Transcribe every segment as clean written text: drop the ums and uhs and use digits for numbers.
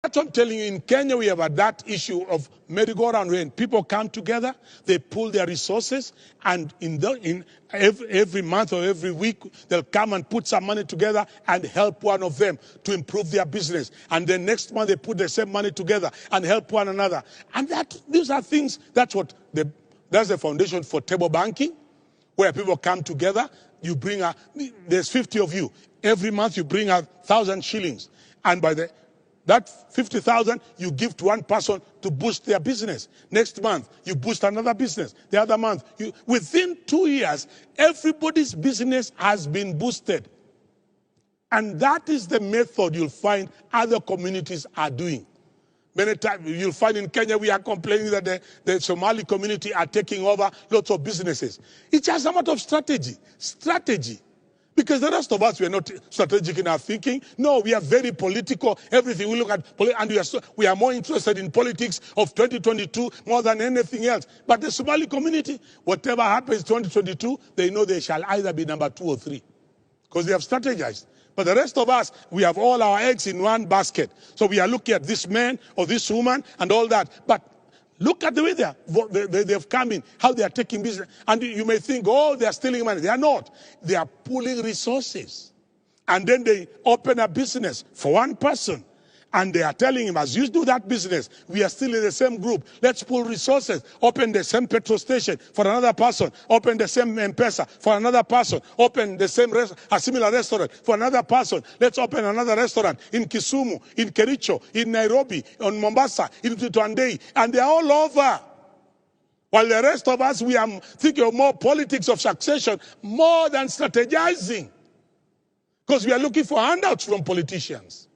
That's what I'm telling you. In Kenya, we have that issue of merry-go-round when people come together, they pool their resources, and every month or every week, they'll come and put some money together and help one of them to improve their business. And then next month, they put the same money together and help one another. And these are things, that's the foundation for table banking, where people come together. You bring there's 50 of you. Every month, you bring 1,000 shillings. And by that 50,000 you give to one person to boost their business. Next month, you boost another business. The other month, within 2 years, everybody's business has been boosted. And that is the method you'll find other communities are doing. Many times you'll find in Kenya we are complaining that the Somali community are taking over lots of businesses. It's just a matter of strategy. Because the rest of us, we are not strategic in our thinking. No, we are very political. Everything we look at, and we are more interested in politics of 2022 more than anything else. But the Somali community, whatever happens 2022, they know they shall either be number 2 or 3. Because they have strategized. But the rest of us, we have all our eggs in one basket. So we are looking at this man or this woman and all that. But look at the way they've come in, how they are taking business. And you may think, oh, they are stealing money. They are not. They are pooling resources. And then they open a business for one person. And they are telling him, as you do that business, we are still in the same group. Let's pool resources. Open the same petrol station for another person. Open the same M-Pesa for another person. Open the same a similar restaurant for another person. Let's open another restaurant in Kisumu, in Kericho, in Nairobi, in Mombasa, in Tutandei. And they are all over. While the rest of us, we are thinking of more politics of succession, more than strategizing. Because we are looking for handouts from politicians.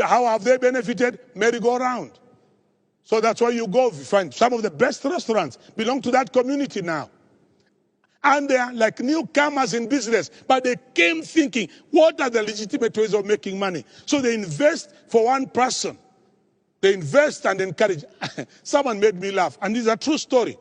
How have they benefited? Merry-go-round. So that's why you go, you find some of the best restaurants belong to that community now. And they are like newcomers in business, but they came thinking, what are the legitimate ways of making money? So they invest for one person. They invest and encourage. Someone made me laugh, and this is a true story.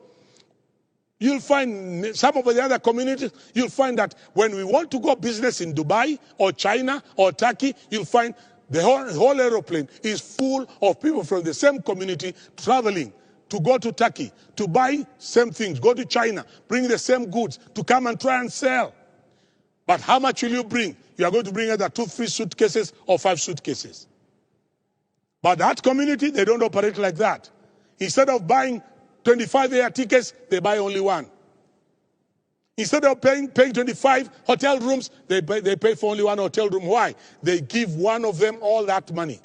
You'll find some of the other communities, you'll find that when we want to go business in Dubai or China or Turkey, you'll find the whole aeroplane is full of people from the same community traveling to go to Turkey, to buy same things, go to China, bring the same goods, to come and try and sell. But how much will you bring? You are going to bring either 2, 3 suitcases or 5 suitcases. But that community, they don't operate like that. Instead of buying 25 air tickets, they buy only 1. Instead of paying 25 hotel rooms, they pay for only 1 hotel room. Why? They give one of them all that money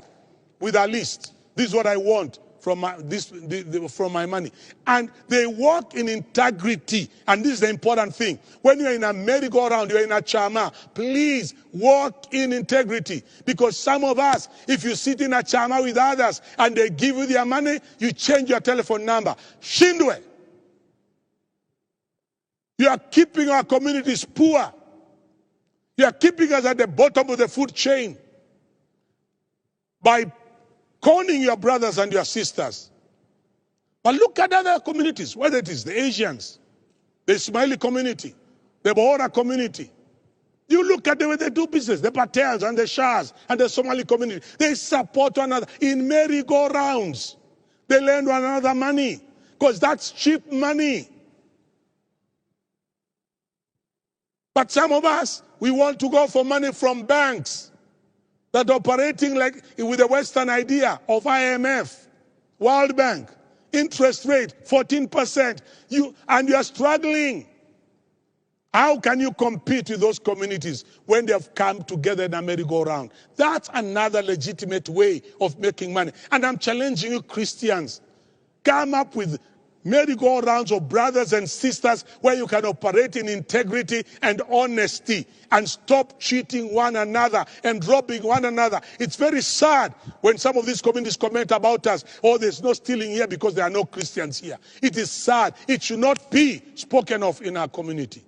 with a list. This is what I want from my money. And they work in integrity. And this is the important thing. When you're in a merry-go-round, you're in a chama, please work in integrity. Because some of us, if you sit in a chama with others and they give you their money, you change your telephone number. Shindwe. You are keeping our communities poor. You are keeping us at the bottom of the food chain by conning your brothers and your sisters. But look at other communities, whether it is the Asians, the Ismaili community, the Bohora community. You look at the way they do business, the Patels and the Shahs and the Somali community. They support one another in merry-go-rounds. They lend one another money because that's cheap money. But some of us, we want to go for money from banks that are operating like with the Western idea of IMF, World Bank, interest rate 14%. And you are struggling. How can you compete with those communities when they have come together in a merry-go-round? That's another legitimate way of making money. And I'm challenging you Christians, come up with merry-go-rounds of brothers and sisters where you can operate in integrity and honesty and stop cheating one another and robbing one another. It's very sad when some of these communities comment about us, oh, there's no stealing here because there are no Christians here. It is sad. It should not be spoken of in our community.